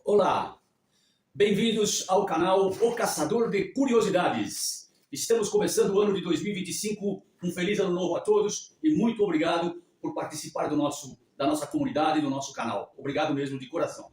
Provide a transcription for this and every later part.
Olá, bem-vindos ao canal O Caçador de Curiosidades. Estamos começando o ano de 2025, um feliz ano novo a todos e muito obrigado por participar da nossa comunidade e do nosso canal. Obrigado mesmo de coração.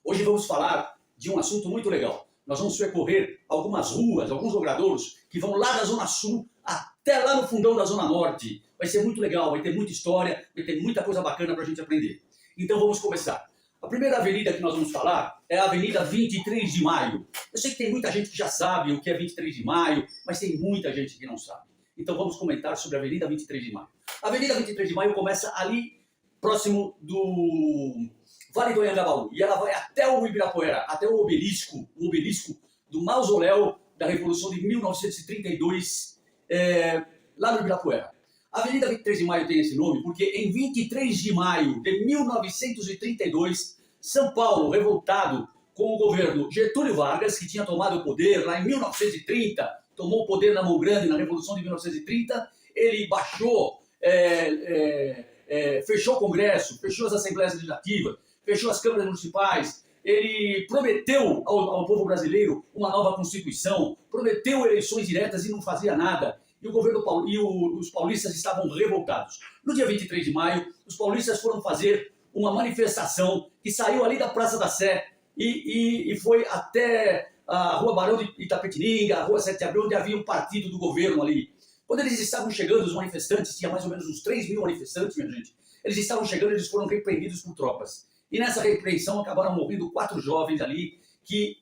Hoje vamos falar de um assunto muito legal. Nós vamos percorrer algumas ruas, alguns logradouros que vão lá da Zona Sul até lá no fundão da Zona Norte. Vai ser muito legal, vai ter muita história, vai ter muita coisa bacana para a gente aprender. Então vamos começar. A primeira avenida que nós vamos falar é a Avenida 23 de Maio. Eu sei que tem muita gente que já sabe o que é 23 de Maio, mas tem muita gente que não sabe. Então vamos comentar sobre a Avenida 23 de Maio. A Avenida 23 de Maio começa ali, próximo do Vale do Anhangabaú, e ela vai até o Ibirapuera, até o obelisco do mausoléu da Revolução de 1932, lá no Ibirapuera. A Avenida 23 de Maio tem esse nome porque em 23 de maio de 1932, São Paulo, revoltado com o governo Getúlio Vargas, que tinha tomado o poder lá em 1930, tomou o poder na mão grande na Revolução de 1930, ele baixou, fechou o Congresso, fechou as Assembleias Legislativas, fechou as câmaras municipais, ele prometeu ao povo brasileiro uma nova Constituição, prometeu eleições diretas e não fazia nada. E o governo os paulistas estavam revoltados. No dia 23 de maio, os paulistas foram fazer uma manifestação que saiu ali da Praça da Sé e foi até a Rua Barão de Itapetininga, a Rua 7 de Abril, onde havia um partido do governo ali. Quando eles estavam chegando, os manifestantes, tinha mais ou menos uns 3 mil manifestantes, minha gente, eles estavam chegando e eles foram repreendidos por tropas. E nessa repreensão acabaram morrendo 4 jovens ali, que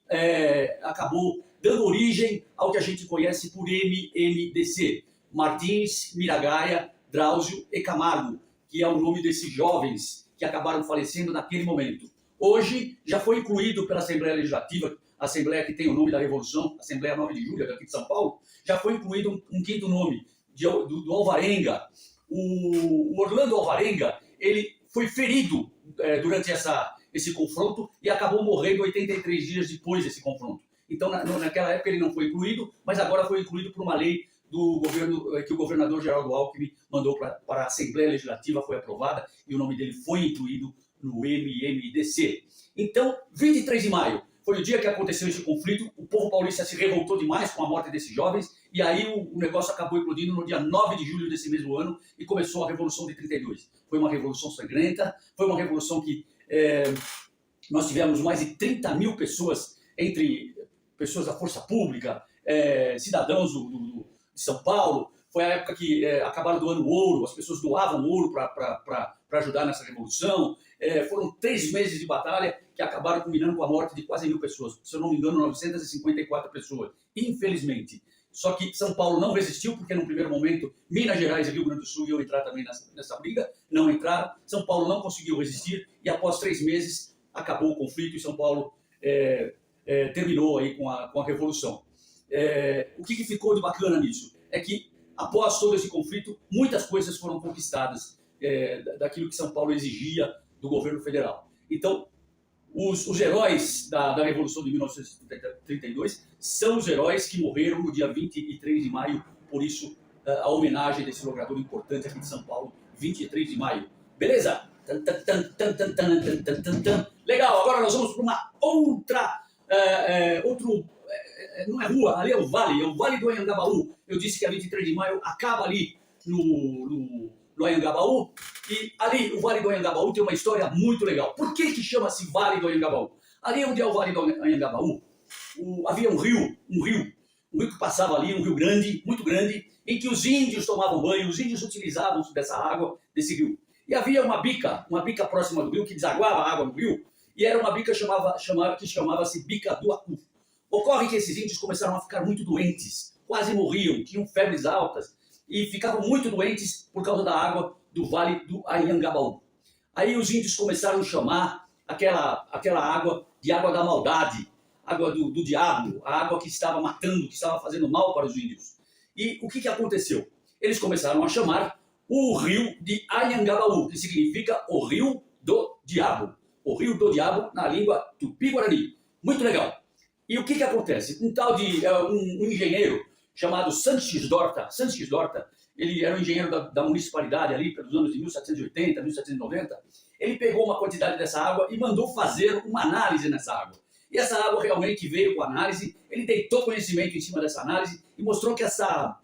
acabou dando origem ao que a gente conhece por MMDC, Martins, Miragaia, Drauzio e Camargo, que é o nome desses jovens que acabaram falecendo naquele momento. Hoje já foi incluído pela Assembleia Legislativa, a Assembleia que tem o nome da Revolução, Assembleia 9 de Julho, daqui de São Paulo, já foi incluído um quinto nome, do Alvarenga. O Orlando Alvarenga, ele foi ferido durante esse confronto e acabou morrendo 83 dias depois desse confronto. Então, naquela época ele não foi incluído, mas agora foi incluído por uma lei do governo que o governador Geraldo Alckmin mandou para a Assembleia Legislativa, foi aprovada e o nome dele foi incluído no MMDC. Então, 23 de maio foi o dia que aconteceu esse conflito, o povo paulista se revoltou demais com a morte desses jovens e aí o negócio acabou explodindo no dia 9 de julho desse mesmo ano e começou a Revolução de 32. Foi uma revolução sangrenta, foi uma revolução que nós tivemos mais de 30 mil pessoas, entre pessoas da força pública, cidadãos de São Paulo. Foi a época que acabaram doando ouro, as pessoas doavam ouro para ajudar nessa revolução. Foram 3 meses de batalha que acabaram culminando com a morte de quase 1.000 pessoas. Se eu não me engano, 954 pessoas, infelizmente. Só que São Paulo não resistiu, porque no primeiro momento Minas Gerais e Rio Grande do Sul iam entrar também nessa briga, não entraram. São Paulo não conseguiu resistir e após 3 meses acabou o conflito e São Paulo terminou aí com a Revolução. O que ficou de bacana nisso? É que após todo esse conflito, muitas coisas foram conquistadas daquilo que São Paulo exigia do governo federal. Então, os heróis da Revolução de 1932 são os heróis que morreram no dia 23 de maio, por isso a homenagem desse logrador importante aqui de São Paulo, 23 de maio. Beleza? Legal, agora nós vamos para uma não é rua, ali é o Vale do Anhangabaú. Eu disse que a 23 de maio acaba ali no Anhangabaú, e ali o Vale do Anhangabaú tem uma história muito legal. Por que chama-se Vale do Anhangabaú? Ali onde é o Vale do Anhangabaú, havia um rio que passava ali, um rio grande, muito grande, em que os índios tomavam banho, os índios utilizavam dessa água, desse rio. E havia uma bica próxima do rio, que desaguava a água no rio, e era uma bica que chamava-se Bica do Acu. Ocorre que esses índios começaram a ficar muito doentes, quase morriam, tinham febres altas, e ficavam muito doentes por causa da água do Vale do Anhangabaú. Aí os índios começaram a chamar aquela água de água da maldade, água do diabo, a água que estava matando, que estava fazendo mal para os índios. E o que aconteceu? Eles começaram a chamar o rio de Anhangabaú, que significa o rio do diabo. O rio do diabo na língua tupi-guarani. Muito legal. E o que acontece? Um tal de um engenheiro chamado Sanches Dorta, ele era um engenheiro da municipalidade ali pelos anos de 1780, 1790, ele pegou uma quantidade dessa água e mandou fazer uma análise nessa água. E essa água realmente veio com análise, ele deitou conhecimento em cima dessa análise e mostrou que esta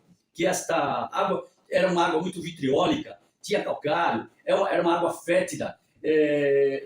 água era uma água muito vitriólica, tinha calcário, era uma água fétida,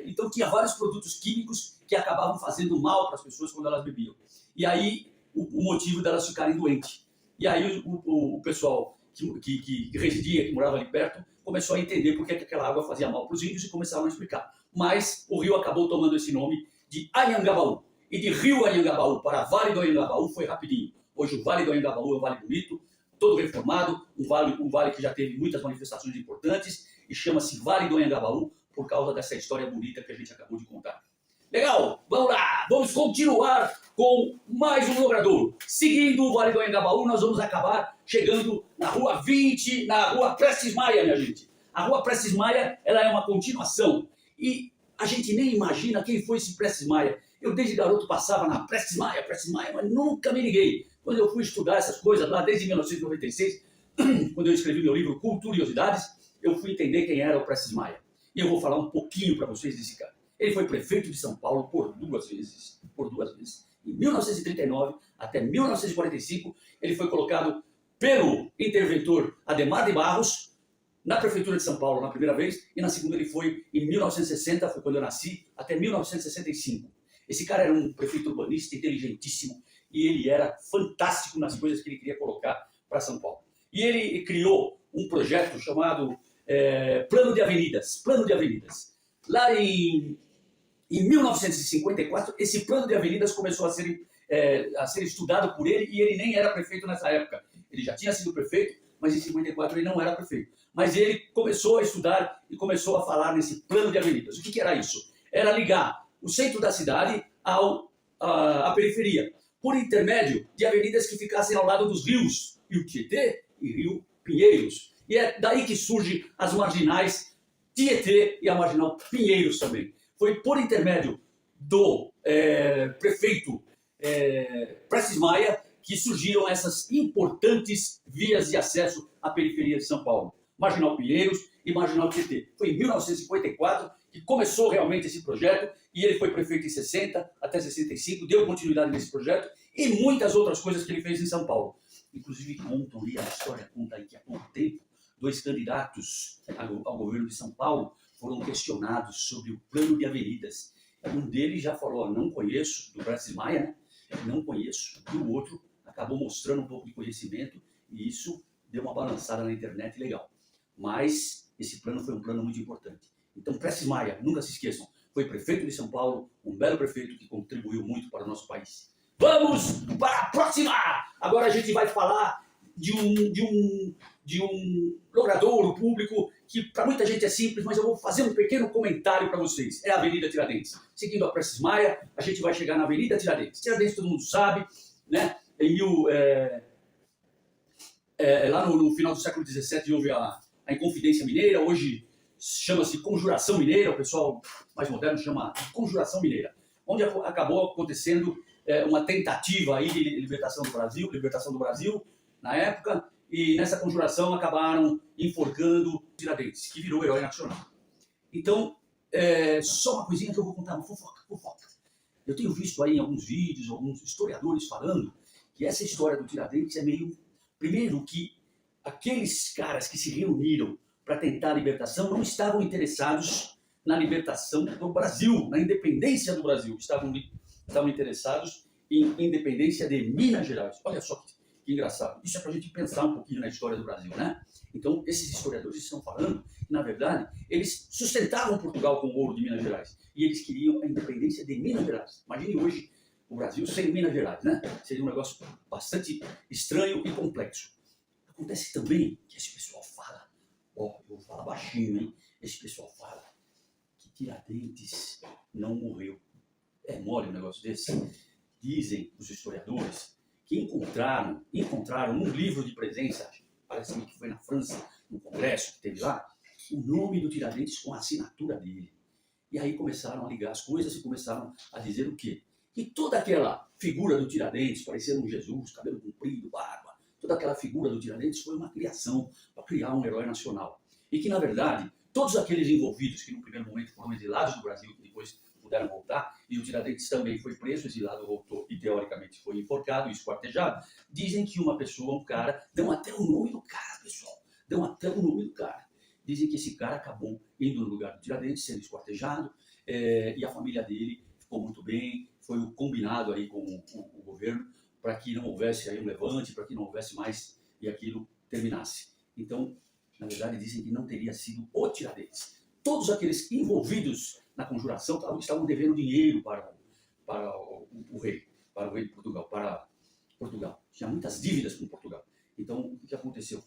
então tinha vários produtos químicos que acabavam fazendo mal para as pessoas quando elas bebiam. E aí o motivo delas ficarem doentes. E aí o pessoal que residia, que morava ali perto, começou a entender por que aquela água fazia mal para os índios e começaram a explicar. Mas o rio acabou tomando esse nome de Anhangabaú. E de Rio Anhangabaú para Vale do Anhangabaú foi rapidinho. Hoje o Vale do Anhangabaú é um vale bonito, todo reformado, um vale que já teve muitas manifestações importantes e chama-se Vale do Anhangabaú por causa dessa história bonita que a gente acabou de contar. Legal, vamos lá, vamos continuar com mais um logradouro. Seguindo o Vale do Anhangabaú, nós vamos acabar chegando na Rua 20, na Rua Prestes Maia, minha gente. A Rua Prestes Maia, ela é uma continuação e a gente nem imagina quem foi esse Prestes Maia. Eu desde garoto passava na Prestes Maia, mas nunca me liguei. Quando eu fui estudar essas coisas lá desde 1996, quando eu escrevi meu livro Curiosidades, eu fui entender quem era o Prestes Maia. E eu vou falar um pouquinho para vocês desse cara. Ele foi prefeito de São Paulo por duas vezes. Em 1939 até 1945, ele foi colocado pelo interventor Adhemar de Barros na prefeitura de São Paulo na primeira vez, e na segunda ele foi em 1960, foi quando eu nasci, até 1965. Esse cara era um prefeito urbanista inteligentíssimo e ele era fantástico nas coisas que ele queria colocar para São Paulo. E ele criou um projeto chamado Plano de Avenidas. Lá em 1954, esse plano de avenidas começou a ser estudado por ele, e ele nem era prefeito nessa época. Ele já tinha sido prefeito, mas em 54 ele não era prefeito. Mas ele começou a estudar e começou a falar nesse plano de avenidas. O que era isso? Era ligar o centro da cidade à periferia, por intermédio de avenidas que ficassem ao lado dos rios, Rio Tietê e Rio Pinheiros. E é daí que surgem as marginais Tietê e a marginal Pinheiros também. Foi por intermédio do prefeito Prestes Maia que surgiram essas importantes vias de acesso à periferia de São Paulo. Marginal Pinheiros e Marginal Tietê. Foi em 1954 que começou realmente esse projeto, e ele foi prefeito em 60 até 65, deu continuidade nesse projeto e muitas outras coisas que ele fez em São Paulo. Inclusive contam ali, a história conta aí que há pouco tempo, 2 candidatos ao governo de São Paulo foram questionados sobre o plano de avenidas. Um deles já falou, não conheço, do Prestes Maia, né? Não conheço. E o outro acabou mostrando um pouco de conhecimento, e isso deu uma balançada na internet legal. Mas esse plano foi um plano muito importante. Então, Prestes Maia, nunca se esqueçam, foi prefeito de São Paulo, um belo prefeito que contribuiu muito para o nosso país. Vamos para a próxima! Agora a gente vai falar de um logradouro público que para muita gente é simples, mas eu vou fazer um pequeno comentário para vocês. É a Avenida Tiradentes. Seguindo a Prestes Maia, a gente vai chegar na Avenida Tiradentes. Tiradentes todo mundo sabe, né? Lá no final do século XVII houve a Inconfidência Mineira, hoje chama-se Conjuração Mineira, o pessoal mais moderno chama de Conjuração Mineira, onde acabou acontecendo uma tentativa aí de libertação do Brasil na época, e nessa conjuração acabaram enforcando Tiradentes, que virou herói nacional. Então, só uma coisinha que eu vou contar, uma fofoca. Eu tenho visto aí em alguns vídeos, alguns historiadores falando que essa história do Tiradentes é meio... Primeiro que aqueles caras que se reuniram para tentar a libertação não estavam interessados na libertação do Brasil, na independência do Brasil. Estavam interessados em independência de Minas Gerais. Olha só que engraçado. Isso é para a gente pensar um pouquinho na história do Brasil, né? Então, esses historiadores estão falando que, na verdade, eles sustentavam Portugal com o ouro de Minas Gerais. E eles queriam a independência de Minas Gerais. Imagine hoje o Brasil sem Minas Gerais, né? Seria um negócio bastante estranho e complexo. Acontece também que esse pessoal fala, eu vou falar baixinho, hein? Esse pessoal fala que Tiradentes não morreu. É mole um negócio desse? Dizem os historiadores que encontraram num livro de presença, parece que foi na França, no congresso que teve lá, o nome do Tiradentes com a assinatura dele. E aí começaram a ligar as coisas e começaram a dizer o quê? Que toda aquela figura do Tiradentes, parecendo um Jesus, cabelo comprido, barba, toda aquela figura do Tiradentes foi uma criação para criar um herói nacional. E que, na verdade, todos aqueles envolvidos que no primeiro momento foram exilados do Brasil, que depois puderam voltar, e o Tiradentes também foi preso, exilado, voltou e teoricamente foi enforcado e esquartejado, dizem que uma pessoa, um cara, dão até o nome do cara, pessoal, dão até o nome do cara. Dizem que esse cara acabou indo no lugar do Tiradentes, sendo esquartejado, e a família dele ficou muito bem, foi o combinado aí com o governo para que não houvesse aí um levante, para que não houvesse mais e aquilo terminasse. Então, na verdade, dizem que não teria sido o Tiradentes. Todos aqueles envolvidos na conjuração estavam devendo dinheiro para o rei de Portugal, para Portugal. Tinha muitas dívidas com Portugal. Então, o que aconteceu?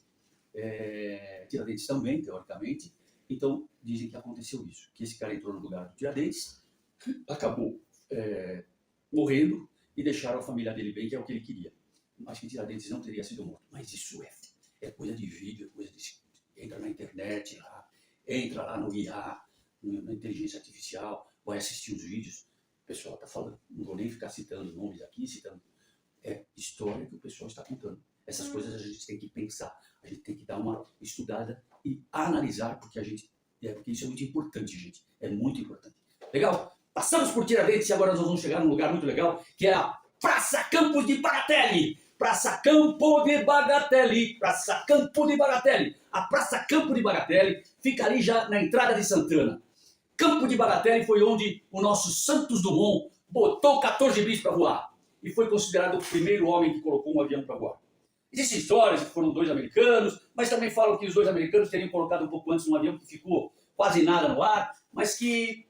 Tiradentes também, teoricamente. Então, dizem que aconteceu isso, que esse cara entrou no lugar do Tiradentes, acabou morrendo e deixaram a família dele bem, que é o que ele queria. Mas que Tiradentes não teria sido morto. Mas isso é coisa de vídeo, é coisa de... Entra na internet lá, entra lá no IA, na inteligência artificial, vai assistir os vídeos. O pessoal está falando, não vou nem ficar citando nomes aqui, citando. É história que o pessoal está contando. Essas coisas a gente tem que pensar, a gente tem que dar uma estudada e analisar, porque porque isso é muito importante, gente. É muito importante. Legal? Passamos por Tiradentes e agora nós vamos chegar num lugar muito legal, que é a Praça Campos de Bagatelle. Praça Campo de Bagatelle. Praça Campo de Bagatelle. A Praça Campo de Bagatelle fica ali já na entrada de Santana. Campo de Bagatelle foi onde o nosso Santos Dumont botou 14 bis para voar. E foi considerado o primeiro homem que colocou um avião para voar. Existem histórias que foram 2 americanos, mas também falam que os 2 americanos teriam colocado um pouco antes um avião que ficou quase nada no ar, mas que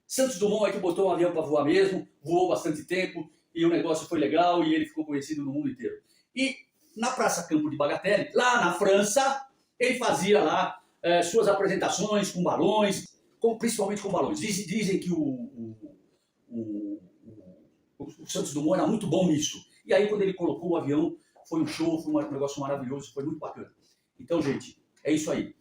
Santos Dumont é que botou um avião para voar mesmo, voou bastante tempo, e o negócio foi legal e ele ficou conhecido no mundo inteiro. E na Praça Campo de Bagatelle, lá na França, ele fazia lá suas apresentações com balões, principalmente com balões. Dizem que o Santos Dumont era muito bom nisso. E aí quando ele colocou o avião, foi um show, foi um negócio maravilhoso, foi muito bacana. Então, gente, é isso aí.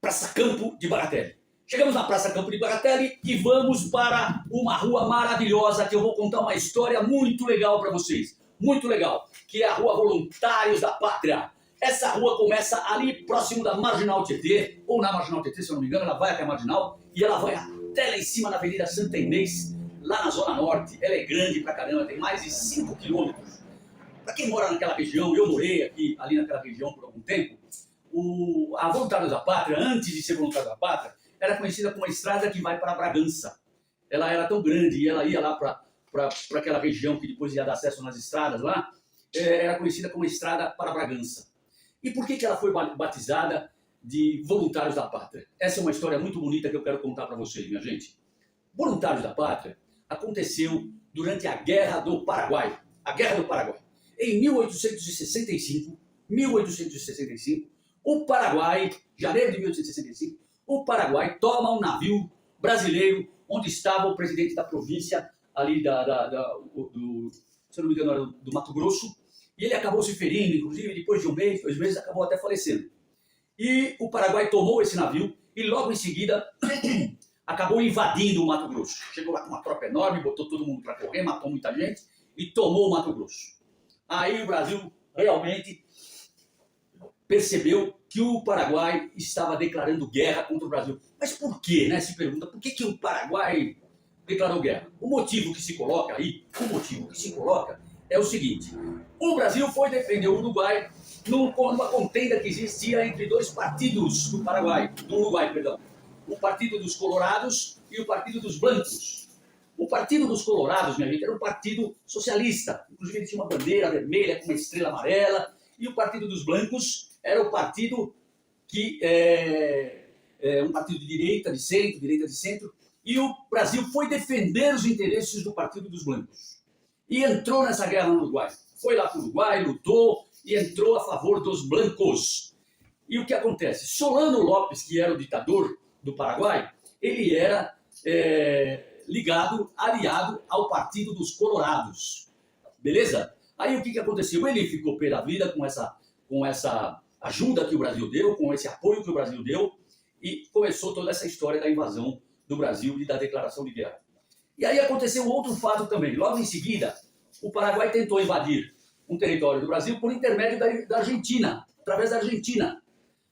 Praça Campo de Bagatelle. Chegamos na Praça Campo de Bagatelle e vamos para uma rua maravilhosa que eu vou contar uma história muito legal para vocês. Muito legal, que é a Rua Voluntários da Pátria. Essa rua começa ali próximo da Marginal Tietê, ou na Marginal Tietê, se eu não me engano, ela vai até a Marginal e ela vai até lá em cima na Avenida Santa Inês, lá na Zona Norte. Ela é grande pra caramba, tem mais de 5 quilômetros. Para quem mora naquela região, eu morei ali naquela região por algum tempo, a Voluntários da Pátria, antes de ser Voluntários da Pátria, era conhecida como uma estrada que vai para Bragança. Ela era tão grande e ela ia lá para aquela região que depois ia dar acesso nas estradas lá, era conhecida como estrada para Bragança. E por que ela foi batizada de Voluntários da Pátria? Essa é uma história muito bonita que eu quero contar para vocês, minha gente. Voluntários da Pátria aconteceu durante a Guerra do Paraguai. A Guerra do Paraguai. Em 1865, o Paraguai, janeiro de 1865, o Paraguai toma um navio brasileiro onde estava o presidente da província ali se eu não me engano, era do Mato Grosso, e ele acabou se ferindo, inclusive depois de 1 mês, 2 meses, acabou até falecendo. E o Paraguai tomou esse navio e logo em seguida acabou invadindo o Mato Grosso. Chegou lá com uma tropa enorme, botou todo mundo para correr, matou muita gente e tomou o Mato Grosso. Aí o Brasil realmente percebeu que o Paraguai estava declarando guerra contra o Brasil. Mas por quê, né? Se pergunta, por que o Paraguai declarou guerra? O motivo que se coloca é o seguinte: o Brasil foi defender o Uruguai numa contenda que existia entre 2 partidos do Uruguai, perdão. O Partido dos Colorados e o Partido dos Blancos. O Partido dos Colorados, minha gente, era um partido socialista. Inclusive ele tinha uma bandeira vermelha com uma estrela amarela. E o Partido dos Blancos era o partido que um partido de direita, de centro, e o Brasil foi defender os interesses do Partido dos Blancos. E entrou nessa guerra no Uruguai. Foi lá para o Uruguai, lutou e entrou a favor dos blancos. E o que acontece? Solano Lopes, que era o ditador do Paraguai, ele era aliado ao Partido dos Colorados. Beleza? Aí o que aconteceu? Ele ficou pé da vida com essa ajuda que o Brasil deu, com esse apoio que o Brasil deu, e começou toda essa história da invasão do Brasil e da declaração de guerra. E aí aconteceu outro fato também. Logo em seguida, o Paraguai tentou invadir um território do Brasil por intermédio da Argentina, através da Argentina.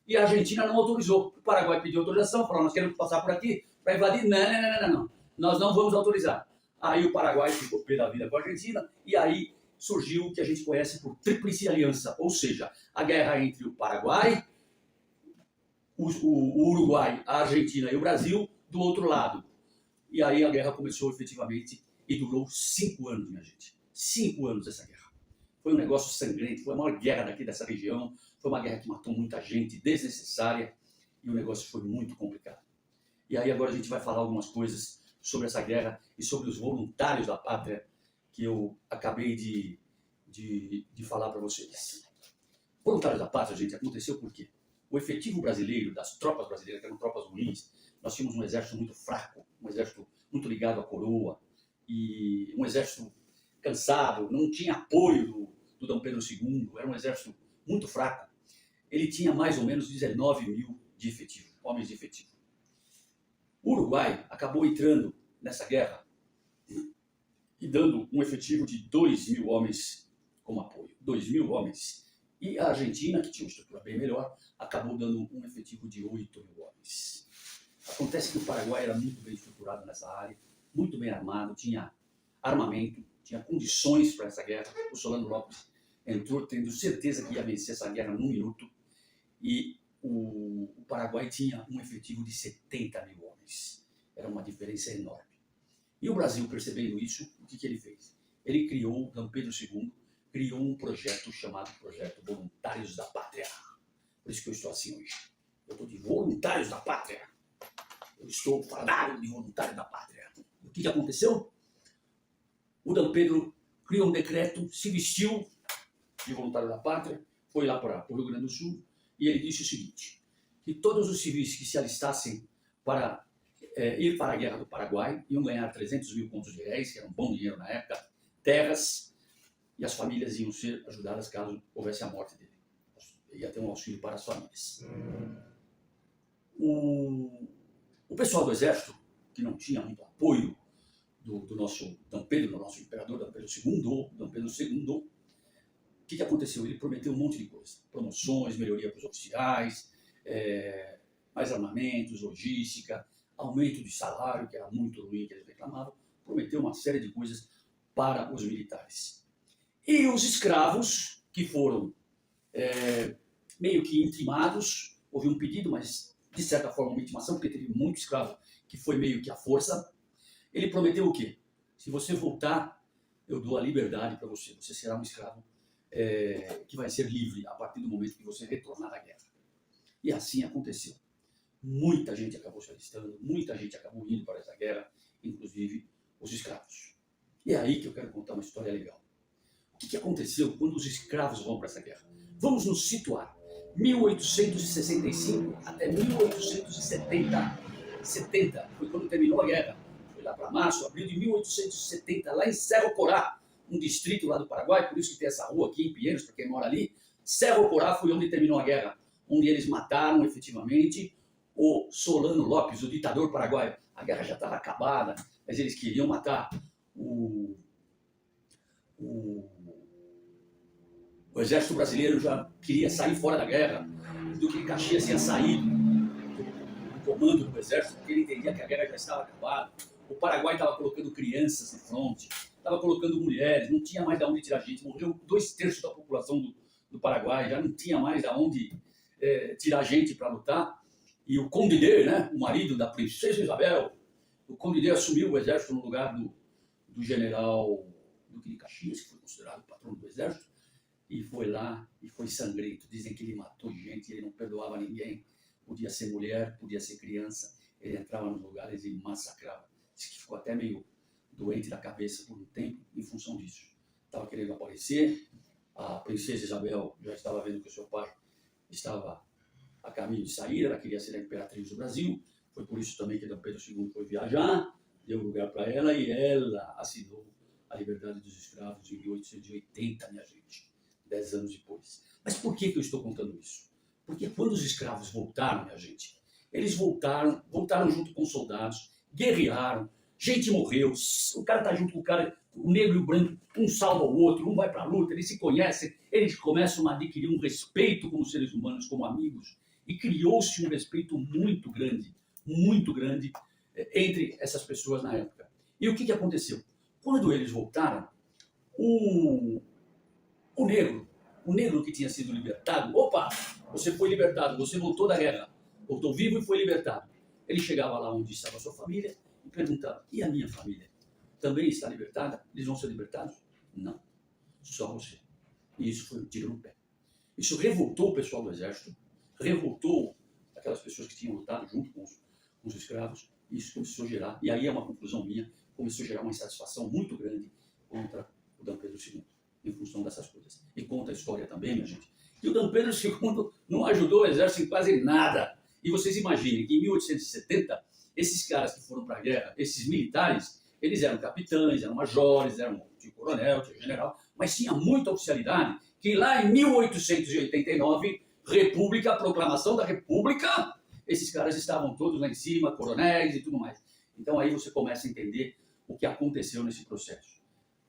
e a Argentina não autorizou. O Paraguai pediu autorização, falou, nós queremos passar por aqui para invadir. Não, nós não vamos autorizar. Aí o Paraguai ficou pé da vida com a Argentina, e aí surgiu o que a gente conhece por Tríplice Aliança, ou seja, a guerra entre o Paraguai, o Uruguai, a Argentina e o Brasil do outro lado. E aí a guerra começou efetivamente e durou 5 anos, minha gente. 5 anos essa guerra. Foi um negócio sangrento, foi a maior guerra daqui dessa região, foi uma guerra que matou muita gente, desnecessária, e o negócio foi muito complicado. E aí agora a gente vai falar algumas coisas sobre essa guerra e sobre os voluntários da pátria que eu acabei de falar para vocês. Voluntários da pátria, gente, aconteceu por quê? O efetivo brasileiro, das tropas brasileiras, que eram tropas ruins, nós tínhamos um exército muito fraco, um exército muito ligado à coroa, e um exército cansado, não tinha apoio do Dom Pedro II, era um exército muito fraco. Ele tinha mais ou menos 19 mil de efetivo, homens de efetivo. O Uruguai acabou entrando nessa guerra e dando um efetivo de 2 mil homens como apoio. 2 mil homens. E a Argentina, que tinha uma estrutura bem melhor, acabou dando um efetivo de 8 mil homens. Acontece que o Paraguai era muito bem estruturado nessa área, muito bem armado, tinha armamento, tinha condições para essa guerra. O Solano Lopes entrou tendo certeza que ia vencer essa guerra num minuto, e o Paraguai tinha um efetivo de 70 mil homens. Era uma diferença enorme. E o Brasil, percebendo isso, o que ele fez? Ele criou, Dom Pedro II, criou um projeto chamado Projeto Voluntários da Pátria. Por isso que eu estou assim hoje. Eu estou de Voluntários da Pátria. Eu estou falando de Voluntários da Pátria. O que aconteceu? O Dom Pedro criou um decreto, se vestiu de Voluntário da Pátria, foi lá para o Rio Grande do Sul, e ele disse o seguinte, que todos os civis que se alistassem para ir para a Guerra do Paraguai iam ganhar 300 mil contos de réis, que era um bom dinheiro na época, terras, e as famílias iam ser ajudadas caso houvesse a morte dele. Ia ter um auxílio para as famílias. O pessoal do Exército, que não tinha muito apoio do nosso Dom Pedro, do nosso imperador Dom Pedro II, o que aconteceu? Ele prometeu um monte de coisa. Promoções, melhoria para os oficiais, mais armamentos, logística, aumento de salário, que era muito ruim, que eles reclamavam. Prometeu uma série de coisas para os militares. E os escravos, que foram meio que intimados, houve um pedido, mas de certa forma uma intimação, porque teve muito escravo que foi meio que à força. Ele prometeu o quê? Se você voltar, eu dou a liberdade para você. Você será um escravo que vai ser livre a partir do momento que você retornar da guerra. E assim aconteceu. Muita gente acabou se alistando, muita gente acabou indo para essa guerra, inclusive os escravos. E é aí que eu quero contar uma história legal. O que aconteceu quando os escravos vão para essa guerra? Vamos nos situar. 1865 até 1870 foi quando terminou a guerra. Foi lá para março, abril de 1870, lá em Cerro Corá, um distrito lá do Paraguai, por isso que tem essa rua aqui em Pinheiros, para quem mora ali. Cerro Corá foi onde terminou a guerra, onde eles mataram efetivamente o Solano Lopes, o ditador paraguaio. A guerra já estava acabada, mas eles queriam matar o exército brasileiro, já queria sair fora da guerra. O Duque Caxias tinha saído do comando do exército, porque ele entendia que a guerra já estava acabada. O Paraguai estava colocando crianças no fronte, estava colocando mulheres, não tinha mais de onde tirar gente. Morreu 2/3 da população do Paraguai, já não tinha mais de onde tirar gente para lutar. E o Conde D, né, o marido da princesa Isabel, o Conde D assumiu o exército no lugar do general Duque de Caxias, que foi considerado o patrão do exército, e foi lá e foi sangrento. Dizem que ele matou gente, ele não perdoava ninguém. Podia ser mulher, podia ser criança. Ele entrava nos lugares e massacrava. Diz que ficou até meio doente da cabeça por um tempo em função disso. Estava querendo aparecer. A princesa Isabel já estava vendo que o seu pai estava a caminho de sair. Ela queria ser a imperatriz do Brasil. Foi por isso também que Dom Pedro II foi viajar, deu lugar para ela e ela assinou a liberdade dos escravos em 1880, minha gente. 10 anos depois. Mas por que eu estou contando isso? Porque quando os escravos voltaram, minha gente, eles voltaram junto com os soldados, guerrearam, gente morreu, o cara tá junto com o cara, o negro e o branco, um salva o outro, um vai para a luta, eles se conhecem, eles começam a adquirir um respeito como seres humanos, como amigos, E criou-se um respeito muito grande entre essas pessoas na época. E o que aconteceu? Quando eles voltaram, o negro que tinha sido libertado, opa, você foi libertado, você voltou da guerra, voltou vivo e foi libertado. Ele chegava lá onde estava a sua família e perguntava, e a minha família? Também está libertada? Eles vão ser libertados? Não, só você. E isso foi um tiro no pé. Isso revoltou o pessoal do exército, revoltou aquelas pessoas que tinham lutado junto com os escravos, e isso começou a gerar, e aí é uma conclusão minha, começou a gerar uma insatisfação muito grande contra o D. Pedro II, em função dessas coisas. E conta a história também, minha gente, que o D. Pedro II não ajudou o exército em quase nada. E vocês imaginem que em 1870, esses caras que foram para a guerra, esses militares, eles eram capitães, eram majores, eram coronel, general, mas tinha muita oficialidade, que lá em 1889, República, Proclamação da República, esses caras estavam todos lá em cima, coronéis e tudo mais. Então aí você começa a entender o que aconteceu nesse processo.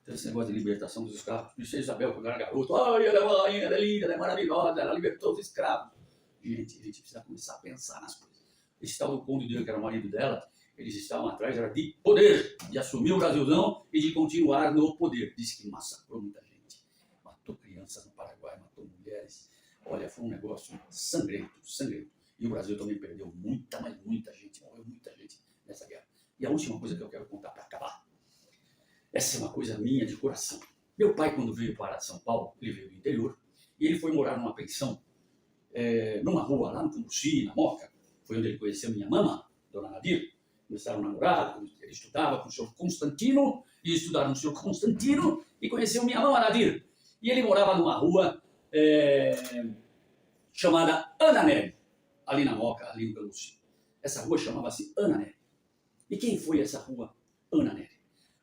Então, esse negócio de libertação dos escravos, Princesa Isabel, quando era garoto, ai, ela é uma rainha, ela é linda, ela é maravilhosa, ela libertou os escravos. Gente, a gente precisa começar a pensar nas coisas. Esse tal do Conde de que era o marido dela, eles estavam atrás, era de poder, de assumir o Brasilzão e de continuar no poder. Diz que massacrou muita gente, matou crianças no Paraguai, matou mulheres. Olha, foi um negócio sangrento, sangrento. E o Brasil também perdeu muita, mas muita gente, morreu muita gente nessa guerra. E a última coisa que eu quero contar para acabar, essa é uma coisa minha de coração. Meu pai, quando veio para São Paulo, ele veio do interior, e ele foi morar numa pensão, numa rua lá no Cambuci, na Moca. Foi onde ele conheceu minha mama, Dona Nadir. Começaram a namorar, ele estudava com o senhor Constantino, e estudaram com o senhor Constantino, e conheceu minha mama Nadir. E ele morava numa rua chamada Ana Nery, ali na Moca, ali no Cambuci. Essa rua chamava-se Ana Nery. E quem foi essa rua Ana Nery?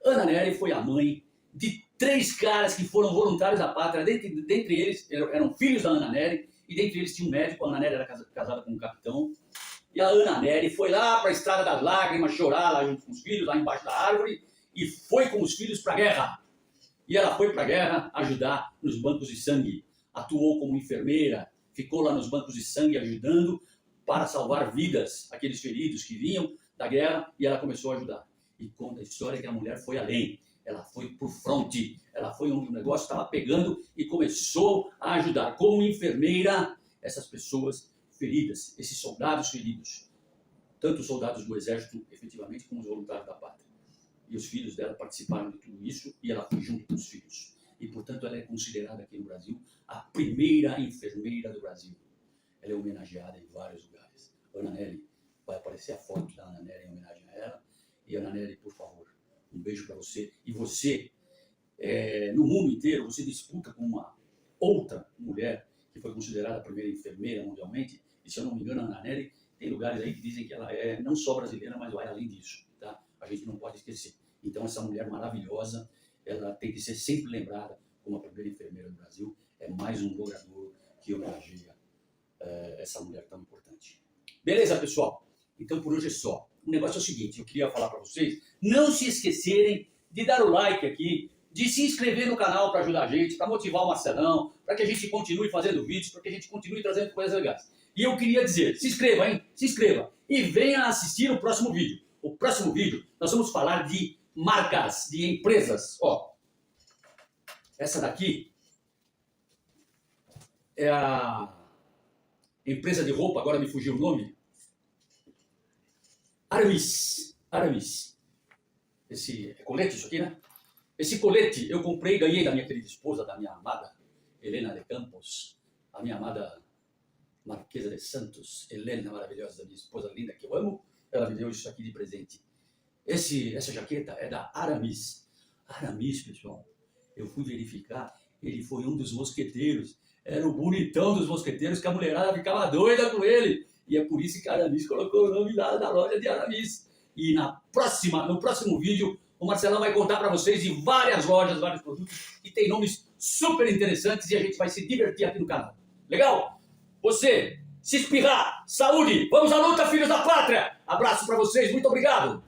Ana Nery foi a mãe de 3 caras que foram voluntários da pátria. Dentre eles, eram filhos da Ana Nery, e dentre eles tinha um médico. A Ana Nery era casada com um capitão. E a Ana Nery foi lá para a Estrada das Lágrimas chorar lá junto com os filhos, lá embaixo da árvore, e foi com os filhos para a guerra. E ela foi para a guerra ajudar nos bancos de sangue. Atuou como enfermeira, ficou lá nos bancos de sangue ajudando para salvar vidas, aqueles feridos que vinham da guerra, e ela começou a ajudar. E conta a história que a mulher foi além. Ela foi por fronte, ela foi onde o negócio estava pegando e começou a ajudar como enfermeira essas pessoas feridas, esses soldados feridos. Tanto os soldados do exército, efetivamente, como os voluntários da pátria. E os filhos dela participaram de tudo isso e ela foi junto com os filhos. E, portanto, ela é considerada aqui no Brasil a primeira enfermeira do Brasil. Ela é homenageada em vários lugares. Ana Nery, vai aparecer a foto da Ana Nery em homenagem a ela. E Ana Nery, por favor, um beijo para você. E você, no mundo inteiro, você disputa com uma outra mulher que foi considerada a primeira enfermeira mundialmente. E, se eu não me engano, a Ana Nery, tem lugares aí que dizem que ela é não só brasileira, mas vai além disso. Tá? A gente não pode esquecer. Então, essa mulher maravilhosa, ela tem que ser sempre lembrada como a primeira enfermeira do Brasil. É mais um louvor que homenageia essa mulher tão importante. Beleza, pessoal? Então, por hoje é só. O negócio é o seguinte, eu queria falar para vocês, não se esquecerem de dar o like aqui, de se inscrever no canal para ajudar a gente, para motivar o Marcelão, para que a gente continue fazendo vídeos, para que a gente continue trazendo coisas legais. E eu queria dizer, se inscreva, hein? Se inscreva. E venha assistir o próximo vídeo. O próximo vídeo, nós vamos falar de marcas, de empresas. Ó, essa daqui é a empresa de roupa, agora me fugiu o nome. Aramis. Esse é colete, isso aqui, né? Esse colete eu comprei e ganhei da minha querida esposa, da minha amada Helena de Campos, a minha amada Marquesa de Santos, Helena maravilhosa, da minha esposa linda que eu amo. Ela me deu isso aqui de presente. Essa jaqueta é da Aramis. Aramis, pessoal, eu fui verificar, ele foi um dos mosqueteiros. Era o bonitão dos mosqueteiros, que a mulherada ficava doida com ele. E é por isso que a Aramis colocou o nome lá da loja de Aramis. E no próximo vídeo, o Marcelão vai contar para vocês de várias lojas, vários produtos, que tem nomes super interessantes e a gente vai se divertir aqui no canal. Legal? Você, se espirrar, saúde, vamos à luta, filhos da pátria! Abraço para vocês, muito obrigado!